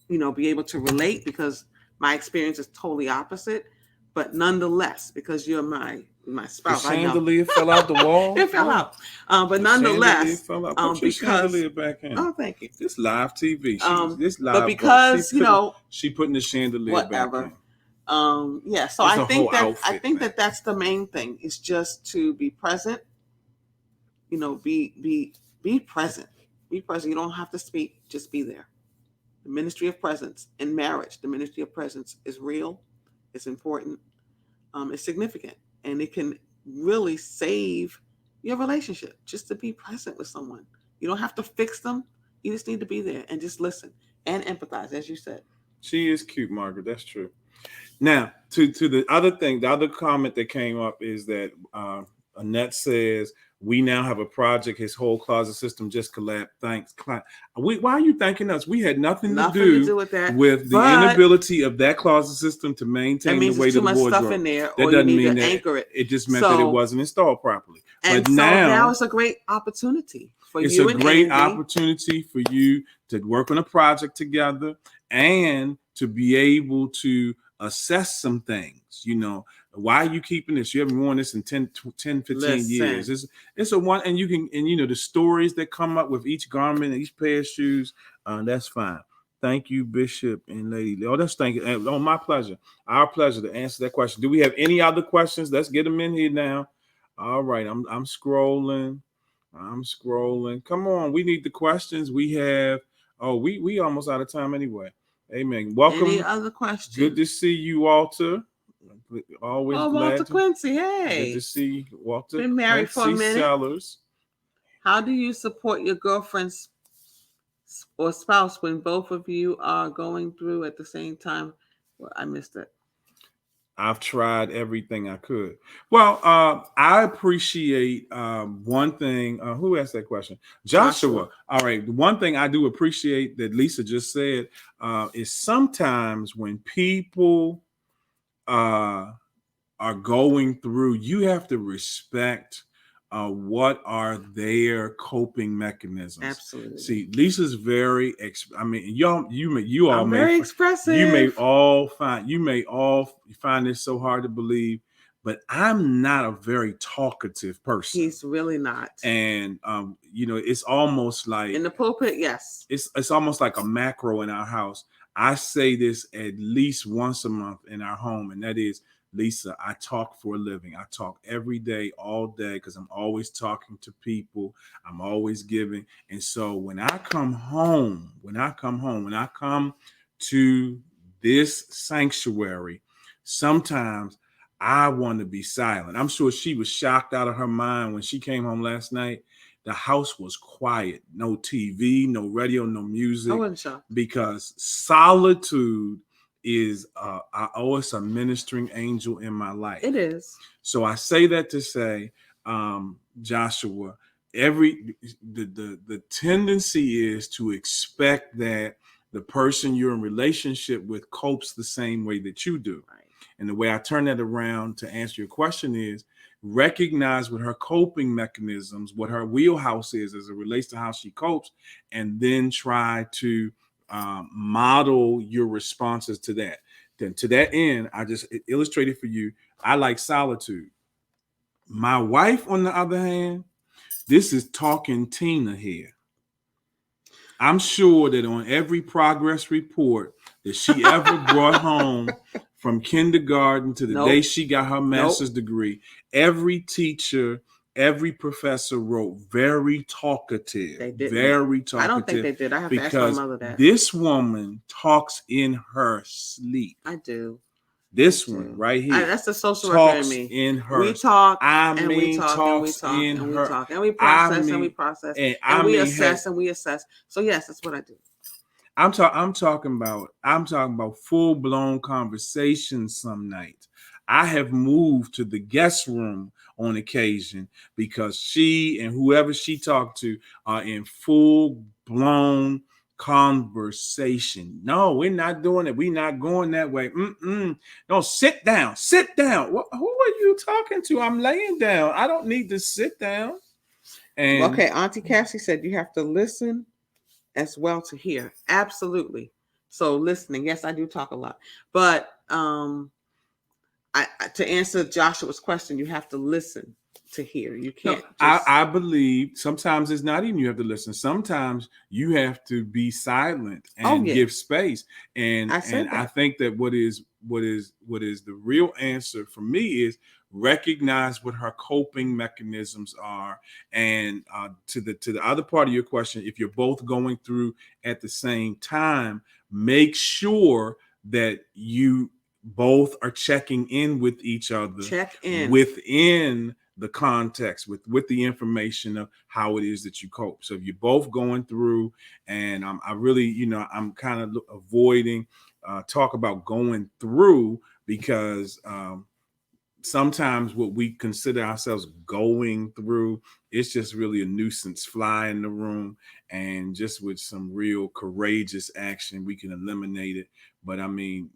be able to relate because my experience is totally opposite, but nonetheless, because you're my spouse, the chandelier fell out the wall. It fell out, but nonetheless, fell out. Put your chandelier back in. Oh, thank you. This live TV. This live, but because she putting the chandelier whatever. back in. Yeah. So I think that that's the main thing is just to be present. Be present. Be present. You don't have to speak. Just be there. The ministry of presence in marriage. The ministry of presence is real. It's important. It's significant, and it can really save your relationship. Just to be present with someone. You don't have to fix them. You just need to be there and just listen and empathize, as you said. She is cute, Margaret. That's true. Now, to the other thing, the other comment that came up is that Annette says, we now have a project. His whole closet system just collapsed. Thanks. Why are you thanking us? We had nothing to do with that. With the inability of that closet system to maintain the weight of the wardrobe. Stuff in there, that doesn't mean that anchor it. It just meant that it wasn't installed properly. And but now it's a great opportunity for it's you a and great Andy. opportunity for you to work on a project together and to be able to assess some things. Why are you keeping this? You haven't worn this in 10 15 years. Listen. It's a one, and you can, and the stories that come up with each garment and each pair of shoes, that's fine. Thank you, Bishop and Lady. Oh, that's thank you. Oh, my pleasure. Our pleasure to answer that question. Do we have any other questions? Let's get them in here now. All right, I'm scrolling. I'm scrolling. Come on, we need the questions. We have. Oh, we almost out of time anyway. Amen. Welcome. Any other questions? Good to see you, Walter. Always Oh, glad Walter to. Quincy. Hey. Good to see you, Walter. Been married for a Quincy minute. Sellers. How do you support your girlfriend's or spouse when both of you are going through at the same time? Well, I missed it. I've tried everything I could. Well, I appreciate one thing. Who asked that question? Joshua. All right. The one thing I do appreciate that Lisa just said is sometimes when people are going through, you have to respect what are their coping mechanisms. Absolutely. See, Lisa's very. You all I'm may very expressive. You may all find this so hard to believe, but I'm not a very talkative person. He's really not. And it's almost like in the pulpit. Yes, it's almost like a macro in our house. I say this at least once a month in our home, and that is, Lisa, I talk for a living. I talk every day, all day, because I'm always talking to people. I'm always giving. And so when I come to this sanctuary, sometimes I want to be silent. I'm sure she was shocked out of her mind when she came home last night. The house was quiet. No TV, no radio, no music. I wasn't shocked. Because solitude is it's a ministering angel in my life. It is. So I say that to say, Joshua, the tendency is to expect that the person you're in relationship with copes the same way that you do. Right. And the way I turn that around to answer your question is, recognize what her coping mechanisms, what her wheelhouse is as it relates to how she copes, and then try to model your responses to that. Then to that end, I just illustrated for you, I like solitude. My wife, on the other hand, this is talking Tina here. I'm sure that on every progress report that she ever brought home from kindergarten to the day she got her master's degree, every teacher, every professor wrote very talkative. They didn't. Very talkative. I don't think they did. I have to ask my mother that. This woman talks in her sleep. I do. This one right here. That's the social worker in me. In her. We talk and we talk and we talk in and we her. talk and we process and we process and we assess and we assess. So yes, that's what I do. I'm talking about full-blown conversations some nights. I have moved to the guest room on occasion because she and whoever she talked to are in full-blown conversation. No, we're not doing it. We're not going that way. No, sit down. Who are you talking to? I'm laying down. I don't need to sit down. And okay, Auntie Cassie said you have to listen as well to hear. Absolutely. So listening, yes, I do talk a lot, but to answer Joshua's question, you have to listen to hear. You can't. I believe sometimes it's not even you have to listen. Sometimes you have to be silent and give space. And I think that what is the real answer for me is recognize what her coping mechanisms are. And to the other part of your question, if you're both going through at the same time, make sure that you both are checking in with each other. Check in within the context with the information of how it is that you cope. So if you're both going through, and I really, I'm kind of avoiding talk about going through because sometimes what we consider ourselves going through, it's just really a nuisance fly in the room, and just with some real courageous action, we can eliminate it. But I mean,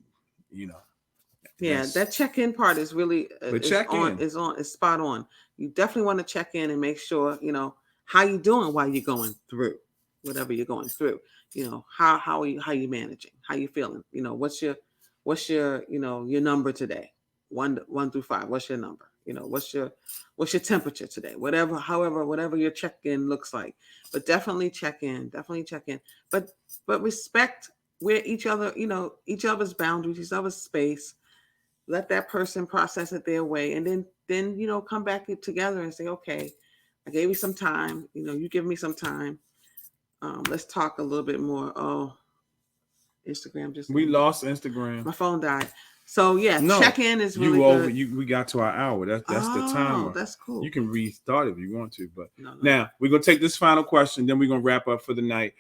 yeah, that check-in part is really is spot on. You definitely want to check in and make sure, how you doing while you're going through whatever you're going through. How are you, how you managing, how you feeling, what's your your number today, one through five, what's your number, what's your temperature today, whatever your check-in looks like. But definitely check in, but respect where each other's boundaries, each other's space. Let that person process it their way, and then come back together and say, okay, I gave you some time, you give me some time. Let's talk a little bit more. Oh, Instagram just We ended. lost Instagram. My phone died. So yeah, No, check in is really you over. good. We got to our hour. That's the Oh, timer. that's cool. You can restart if you want to, but No. now we're gonna take this final question. Then we're gonna wrap up for the night.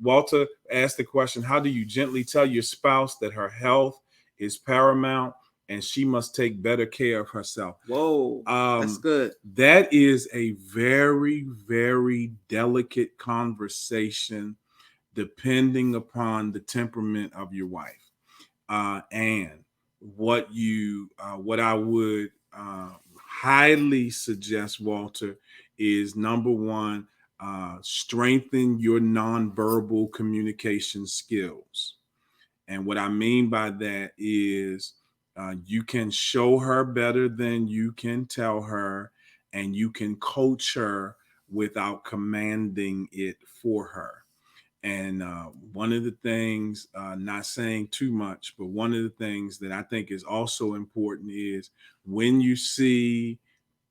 Walter asked the question: how do you gently tell your spouse that her health is paramount and she must take better care of herself? Whoa, that's good. That is a very, very delicate conversation, depending upon the temperament of your wife. And what I would highly suggest, Walter, is number one, strengthen your nonverbal communication skills. And what I mean by that is you can show her better than you can tell her, and you can coach her without commanding it for her. And one of the things, not saying too much, but one of the things that I think is also important is when you see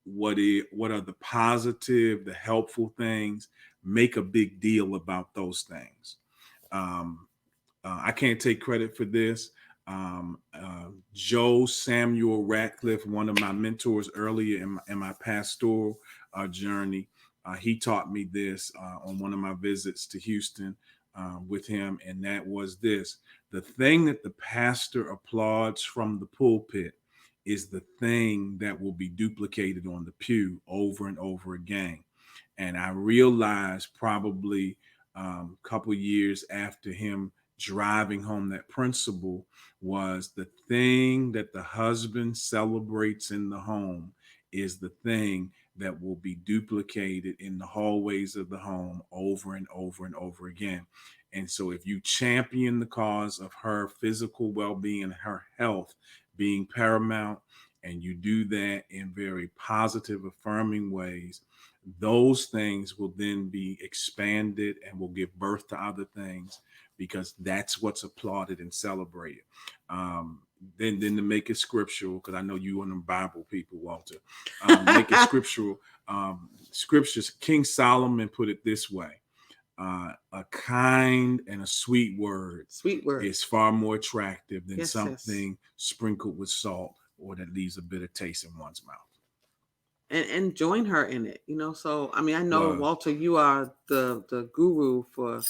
what are the positive, the helpful things, make a big deal about those things. Um, I can't take credit for this. Joe Samuel Ratcliffe, one of my mentors earlier in my pastoral journey, he taught me this on one of my visits to Houston with him, and that was this: the thing that the pastor applauds from the pulpit is the thing that will be duplicated on the pew over and over again. And I realized probably a couple years after him driving home that principle was the thing that the husband celebrates in the home is the thing that will be duplicated in the hallways of the home over and over and over again. And so if you champion the cause of her physical well-being and her health being paramount, and you do that in very positive, affirming ways, those things will then be expanded and will give birth to other things, because that's what's applauded and celebrated. Then to make it scriptural, because I know you and them Bible people, Walter, make it scriptural. Scriptures, King Solomon put it this way: a kind and a sweet word is far more attractive than something sprinkled with salt or that leaves a bitter taste in one's mouth. And join her in it, So I mean, I know, Walter, you are the guru for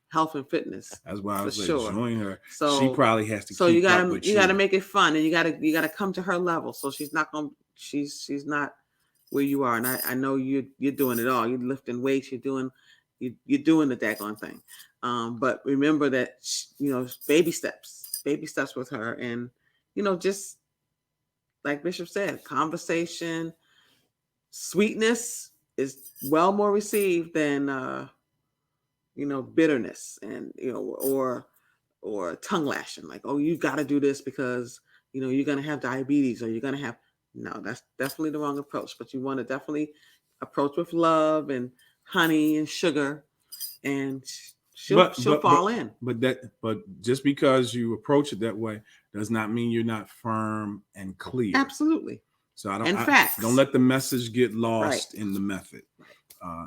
health and fitness. That's why I was like, sure. Join her. So she probably has to. So keep you gotta up with you gotta make it fun, and you gotta come to her level. So she's not gonna she's not where you are, and I know you're doing it all. You're lifting weights. You're doing the daggone thing. But remember that baby steps with her, and just like Bishop said, conversation. Sweetness is well more received than bitterness, and or tongue lashing, like, oh, you got to do this because you're going to have diabetes, or you're going to have. No, that's definitely the wrong approach. But you want to definitely approach with love and honey and sugar, and she'll fall in. But just because you approach it that way does not mean you're not firm and clear. Absolutely. So don't let the message get lost in the method.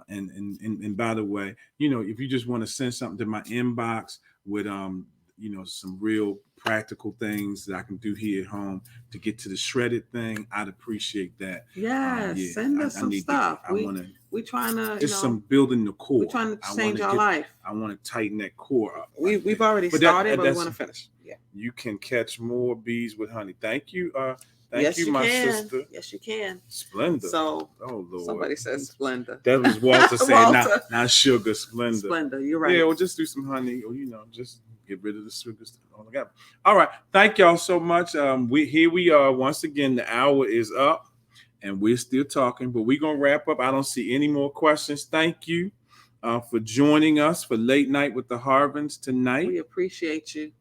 And by the way, if you just want to send something to my inbox with some real practical things that I can do here at home to get to the shredded thing, I'd appreciate that. Yes, send us some stuff. We're trying to just some building the core. We're trying to change our life. I want to tighten that core up. We've already started, but we want to finish. Yeah. You can catch more bees with honey. Thank you. Thank you, my sister. Yes, you can. Splenda. So, oh Lord, somebody says Splenda. That was Walter saying, not sugar. Splenda. Splenda, you're right. Yeah, we'll just do some honey, or just get rid of the sugar stuff. All right. Thank y'all so much. We are once again. The hour is up, and we're still talking, but we're going to wrap up. I don't see any more questions. Thank you for joining us for Late Night with the Harvins tonight. We appreciate you.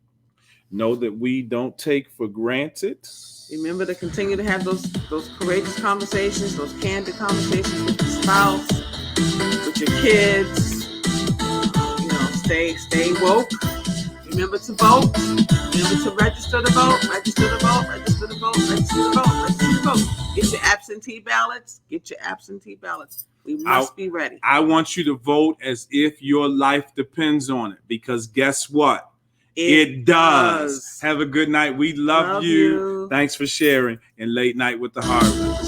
Know that we don't take for granted. Remember to continue to have those courageous conversations, those candid conversations with your spouse, with your kids. Stay woke. Remember to vote. Remember to register to vote. Register to vote. Register to vote. Register to vote. Register to vote. Get your absentee ballots. Get your absentee ballots. We must be ready. I want you to vote as if your life depends on it, because guess what? It does. Have a good night. We love you. Thanks for sharing in Late Night with the Harvins.